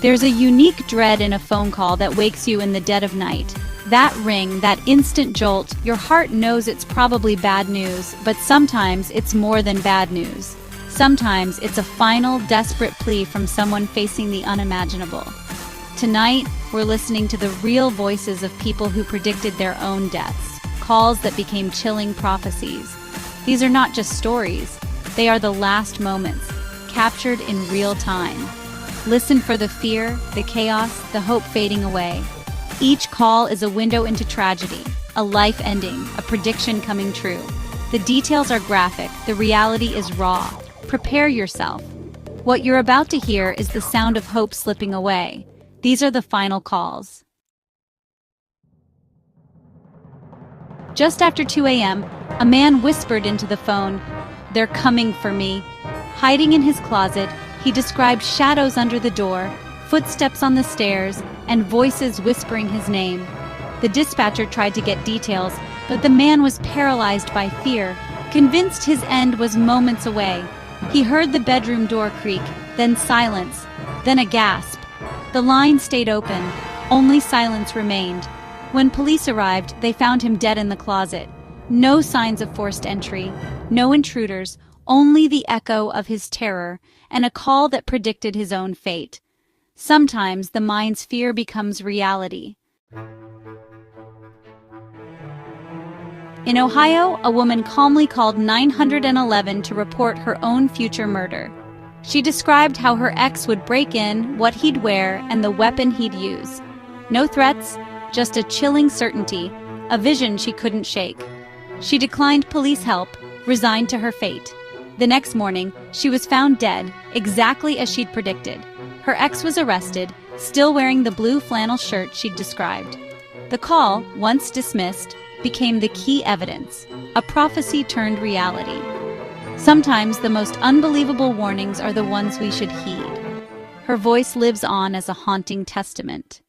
There's a unique dread in a phone call that wakes you in the dead of night. That ring, that instant jolt, your heart knows it's probably bad news, but sometimes it's more than bad news. Sometimes it's a final, desperate plea from someone facing the unimaginable. Tonight, we're listening to the real voices of people who predicted their own deaths, calls that became chilling prophecies. These are not just stories, they are the last moments, captured in real time. Listen for the fear, the chaos, the hope fading away. Each call is a window into tragedy, a life ending, a prediction coming true. The details are graphic, the reality is raw. Prepare yourself. What you're about to hear is the sound of hope slipping away. These are the final calls. Just after 2 a.m., a man whispered into the phone, "They're coming for me." Hiding in his closet, he described shadows under the door, footsteps on the stairs, and voices whispering his name. The dispatcher tried to get details, but the man was paralyzed by fear, convinced his end was moments away. He heard the bedroom door creak, then silence, then a gasp. The line stayed open. Only silence remained. When police arrived, they found him dead in the closet. No signs of forced entry, no intruders, only the echo of his terror and a call that predicted his own fate. Sometimes the mind's fear becomes reality. In Ohio, a woman calmly called 911 to report her own future murder. She described how her ex would break in, what he'd wear, and the weapon he'd use. No threats, just a chilling certainty, a vision she couldn't shake. She declined police help, resigned to her fate. The next morning, she was found dead, exactly as she'd predicted. Her ex was arrested, still wearing the blue flannel shirt she'd described. The call, once dismissed, became the key evidence, a prophecy turned reality. Sometimes the most unbelievable warnings are the ones we should heed. Her voice lives on as a haunting testament.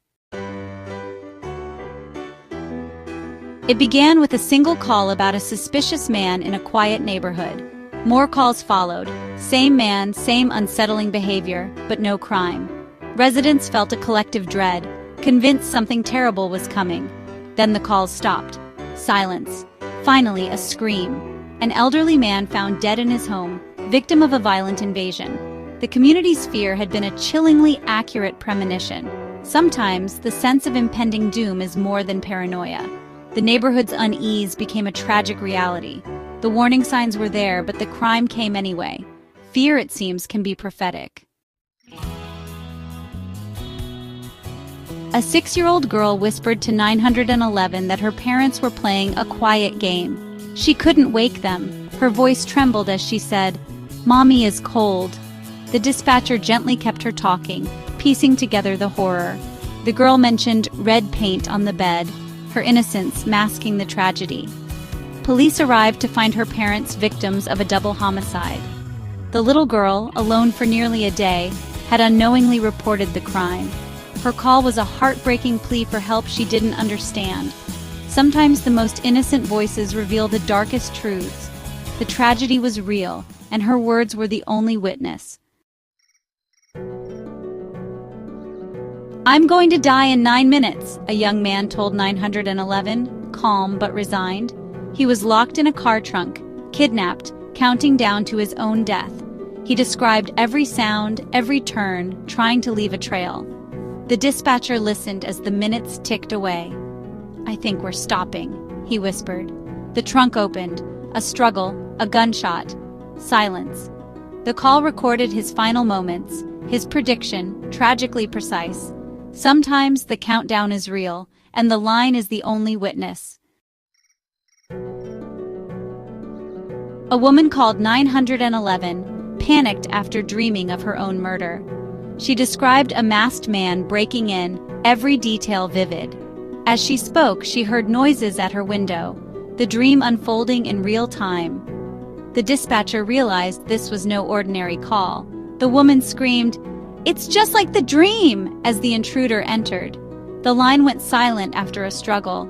It began with a single call about a suspicious man in a quiet neighborhood. More calls followed. Same man, same unsettling behavior, but no crime. Residents felt a collective dread, convinced something terrible was coming. Then the calls stopped. Silence. Finally, a scream. An elderly man found dead in his home, victim of a violent invasion. The community's fear had been a chillingly accurate premonition. Sometimes, the sense of impending doom is more than paranoia. The neighborhood's unease became a tragic reality. The warning signs were there, but the crime came anyway. Fear, it seems, can be prophetic. A 6-year-old girl whispered to 911 that her parents were playing a quiet game. She couldn't wake them. Her voice trembled as she said, "Mommy is cold." The dispatcher gently kept her talking, piecing together the horror. The girl mentioned red paint on the bed, her innocence masking the tragedy. Police arrived to find her parents victims of a double homicide. The little girl, alone for nearly a day, had unknowingly reported the crime. Her call was a heartbreaking plea for help she didn't understand. Sometimes the most innocent voices reveal the darkest truths. The tragedy was real, and her words were the only witness. "I'm going to die in 9 minutes, a young man told 911, calm but resigned. He was locked in a car trunk, kidnapped, counting down to his own death. He described every sound, every turn, trying to leave a trail. The dispatcher listened as the minutes ticked away. "I think we're stopping," he whispered. The trunk opened. A struggle, a gunshot. Silence. The call recorded his final moments, his prediction, tragically precise. Sometimes the countdown is real, and the line is the only witness. A woman called 911, panicked after dreaming of her own murder. She described a masked man breaking in, every detail vivid. As she spoke, she heard noises at her window, the dream unfolding in real time. The dispatcher realized this was no ordinary call. The woman screamed, "It's just like the dream!" as the intruder entered. The line went silent after a struggle.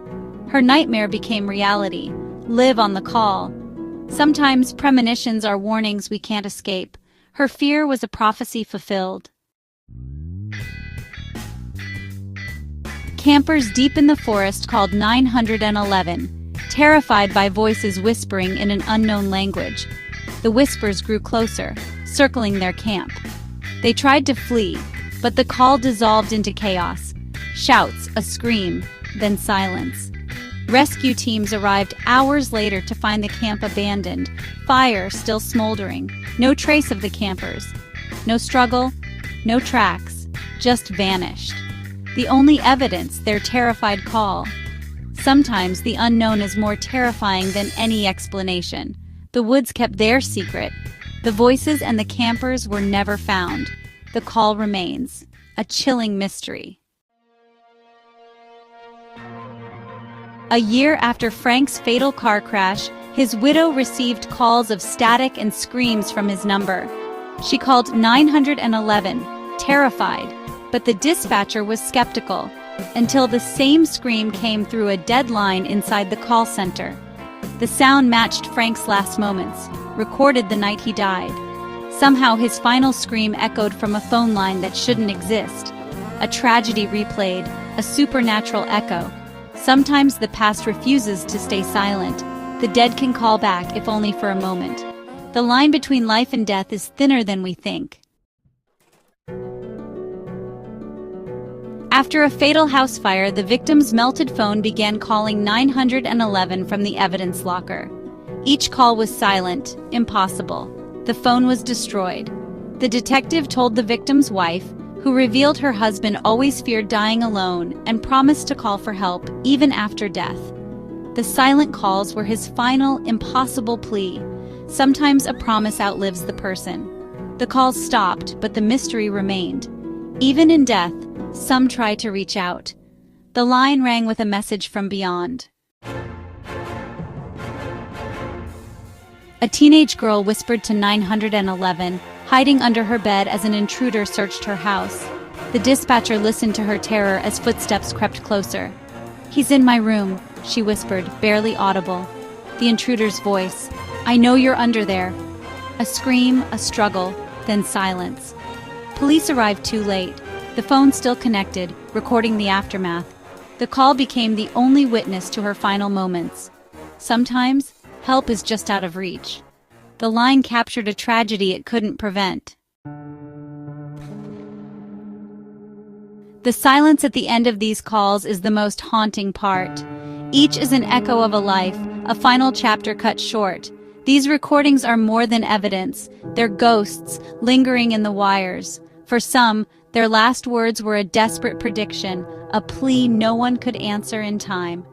Her nightmare became reality. Live on the call. Sometimes premonitions are warnings we can't escape. Her fear was a prophecy fulfilled. Campers deep in the forest called 911, terrified by voices whispering in an unknown language. The whispers grew closer, circling their camp. They tried to flee, but the call dissolved into chaos. Shouts, a scream, then silence. Rescue teams arrived hours later to find the camp abandoned, fire still smoldering, no trace of the campers. No struggle, no tracks, just vanished. The only evidence, their terrified call. Sometimes the unknown is more terrifying than any explanation. The woods kept their secret. The voices and the campers were never found. The call remains, a chilling mystery. A year after Frank's fatal car crash, his widow received calls of static and screams from his number. She called 911, terrified, but the dispatcher was skeptical, until the same scream came through a dead line inside the call center. The sound matched Frank's last moments, recorded the night he died. Somehow his final scream echoed from a phone line that shouldn't exist. A tragedy replayed, a supernatural echo. Sometimes the past refuses to stay silent. The dead can call back, if only for a moment. The line between life and death is thinner than we think. After a fatal house fire, the victim's melted phone began calling 911 from the evidence locker. Each call was silent, impossible. The phone was destroyed. The detective told the victim's wife, who revealed her husband always feared dying alone and promised to call for help even after death. The silent calls were his final, impossible plea. Sometimes a promise outlives the person. The calls stopped, but the mystery remained. Even in death, some try to reach out. The line rang with a message from beyond. A teenage girl whispered to 911, hiding under her bed as an intruder searched her house. The dispatcher listened to her terror as footsteps crept closer. "He's in my room," she whispered, barely audible. The intruder's voice, "I know you're under there." A scream, a struggle, then silence. Police arrived too late. The phone still connected, recording the aftermath. The call became the only witness to her final moments. Sometimes, help is just out of reach. The line captured a tragedy it couldn't prevent. The silence at the end of these calls is the most haunting part. Each is an echo of a life, a final chapter cut short. These recordings are more than evidence. They're ghosts, lingering in the wires. For some, their last words were a desperate prediction, a plea no one could answer in time.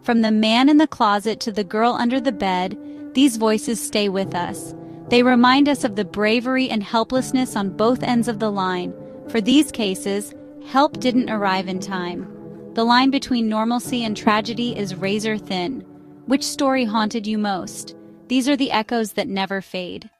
From the man in the closet to the girl under the bed, these voices stay with us. They remind us of the bravery and helplessness on both ends of the line. For these cases, help didn't arrive in time. The line between normalcy and tragedy is razor thin. Which story haunted you most? These are the echoes that never fade.